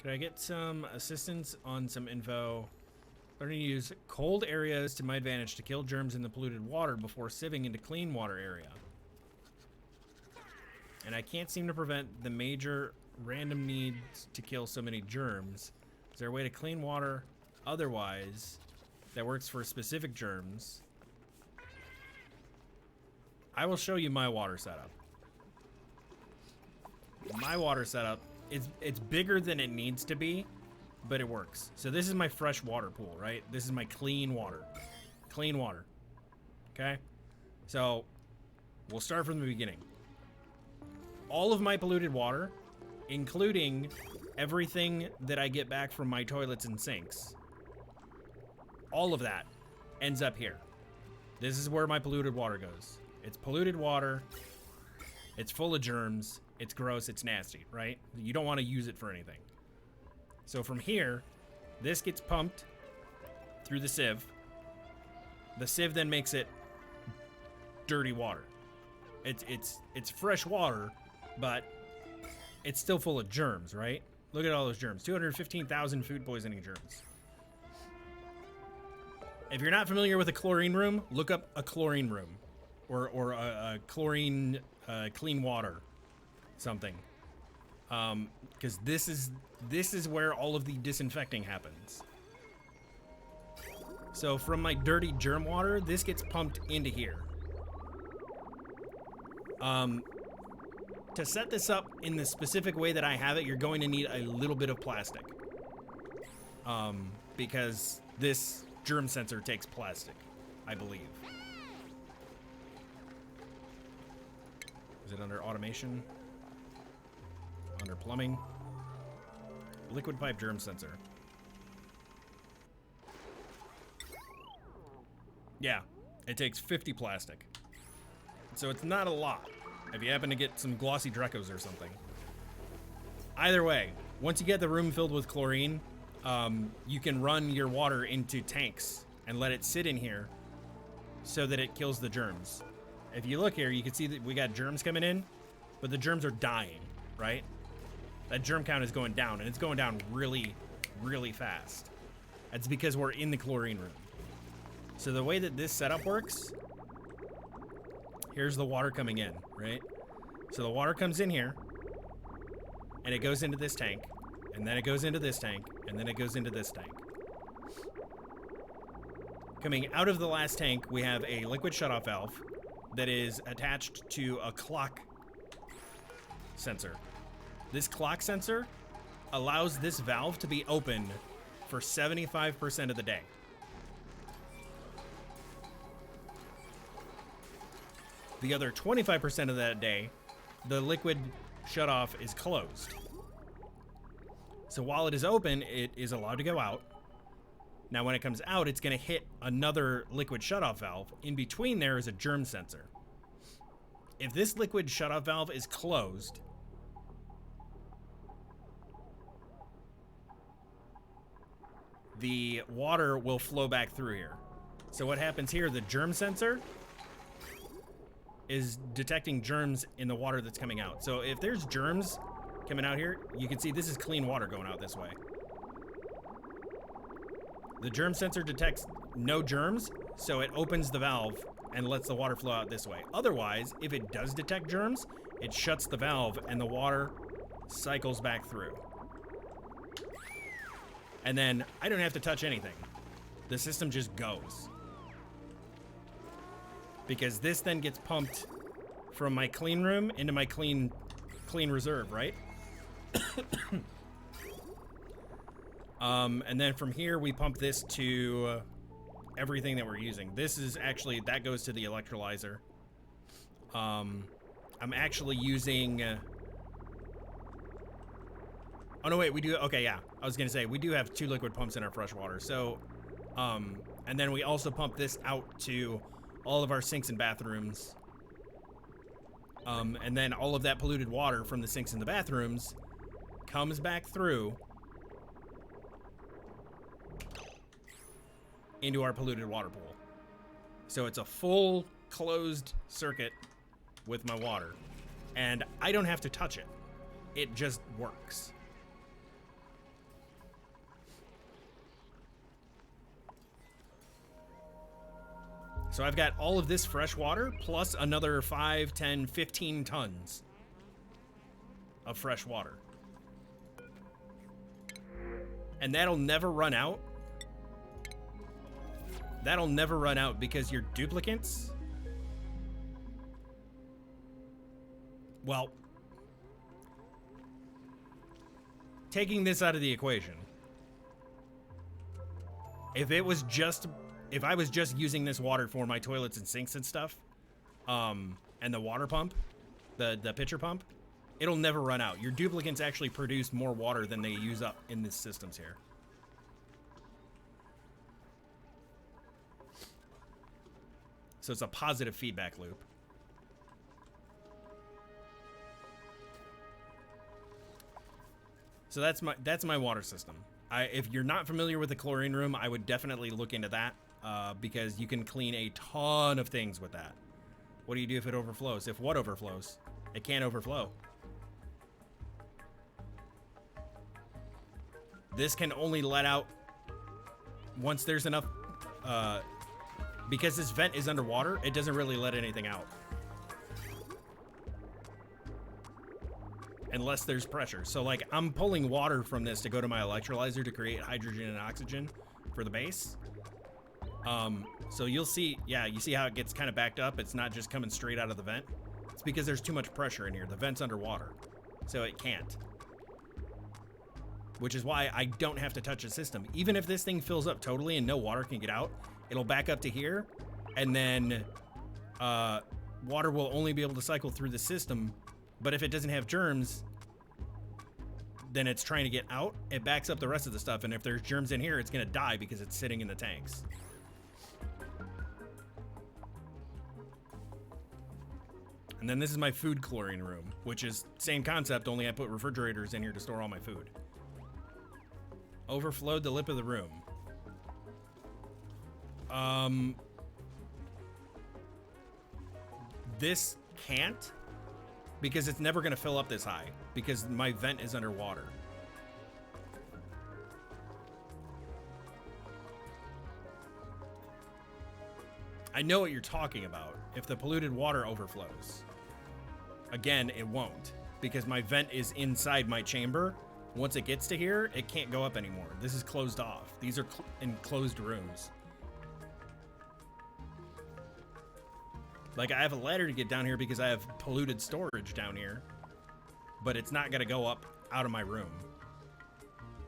Could I get some assistance on some info? Learning to use cold areas to my advantage to kill germs in the polluted water before sieving into clean water area. And I can't seem to prevent the major random needs to kill so many germs. Is there a way to clean water otherwise that works for specific germs? I will show you my water setup. My water setup, it's bigger than it needs to be, but it works. So this is my fresh water pool, right? This is my clean water. Clean water. Okay? So we'll start from the beginning. All of my polluted water, including everything that I get back from my toilets and sinks, all of that ends up here. This is where my polluted water goes. It's polluted water. It's full of germs. It's gross. It's nasty, right? You don't want to use it for anything. So from here, this gets pumped through the sieve. The sieve then makes it dirty water. It's fresh water, but it's still full of germs, right? Look at all those germs. 215,000 food poisoning germs. If you're not familiar with a chlorine room, look up a chlorine room or a chlorine clean water something. Because this is where all of the disinfecting happens. So from my dirty germ water, this gets pumped into here. To set this up in the specific way that I have it, you're going to need a little bit of plastic. Because this germ sensor takes plastic, I believe. Is it under automation? Under plumbing? Liquid pipe germ sensor. Yeah, it takes 50 plastic. So it's not a lot if you happen to get some glossy Drecos or something. Either way, once you get the room filled with chlorine, you can run your water into tanks and let it sit in here so that it kills the germs. If you look here, you can see that we got germs coming in, but the germs are dying, right? That germ count is going down, and it's going down really, really fast. That's because we're in the chlorine room. So the way that this setup works, here's the water coming in, right? So the water comes in here, and it goes into this tank, and then it goes into this tank, and then it goes into this tank. Coming out of the last tank, we have a liquid shutoff valve that is attached to a clock sensor. This clock sensor allows this valve to be open for 75% of the day. The other 25% of that day, the liquid shutoff is closed. So while it is open, it is allowed to go out. Now when it comes out, it's going to hit another liquid shutoff valve. In between there is a germ sensor. If this liquid shutoff valve is closed, the water will flow back through here. So what happens here, the germ sensor is detecting germs in the water that's coming out. So if there's germs coming out here, you can see this is clean water going out this way. The germ sensor detects no germs, so it opens the valve and lets the water flow out this way. Otherwise, if it does detect germs, it shuts the valve and the water cycles back through. And then I don't have to touch anything. The system just goes. Because this then gets pumped from my clean room into my clean reserve, right? And then from here, we pump this to everything that we're using. This is actually, that goes to the electrolyzer. I'm actually using... oh, no, wait, we do... Okay, yeah. I was going to say, we do have 2 liquid pumps in our fresh water. So, and then we also pump this out to all of our sinks and bathrooms. And then all of that polluted water from the sinks and the bathrooms comes back through into our polluted water pool. So it's a full closed circuit with my water. And I don't have to touch it. It just works. So I've got all of this fresh water plus another 5, 10, 15 tons of fresh water. And that'll never run out. That'll never run out because your duplicants... Well, taking this out of the equation, if I was just using this water for my toilets and sinks and stuff, and the water pump, the pitcher pump, it'll never run out. Your duplicants actually produce more water than they use up in these systems here. So it's a positive feedback loop. So that's my water system. If you're not familiar with the chlorine room, I would definitely look into that because you can clean a ton of things with that. What do you do if it overflows? If what overflows? It can't overflow. This can only let out once there's enough, because this vent is underwater, it doesn't really let anything out. Unless there's pressure. So like I'm pulling water from this to go to my electrolyzer to create hydrogen and oxygen for the base. So you'll see, yeah, you see how it gets kind of backed up? It's not just coming straight out of the vent. It's because there's too much pressure in here. The vent's underwater, so it can't. Which is why I don't have to touch the system. Even if this thing fills up totally and no water can get out, it'll back up to here, and then water will only be able to cycle through the system. But if it doesn't have germs, then it's trying to get out. It backs up the rest of the stuff, and if there's germs in here, it's gonna die because it's sitting in the tanks. And then this is my food chlorine room, which is same concept, only I put refrigerators in here to store all my food. Overflowed the lip of the room. This can't, because it's never gonna fill up this high, because my vent is underwater. I know what you're talking about. If the polluted water overflows. Again, it won't, because my vent is inside my chamber. Once it gets to here, it can't go up anymore. This is closed off. These are enclosed rooms. Like, I have a ladder to get down here because I have polluted storage down here, but it's not gonna go up out of my room.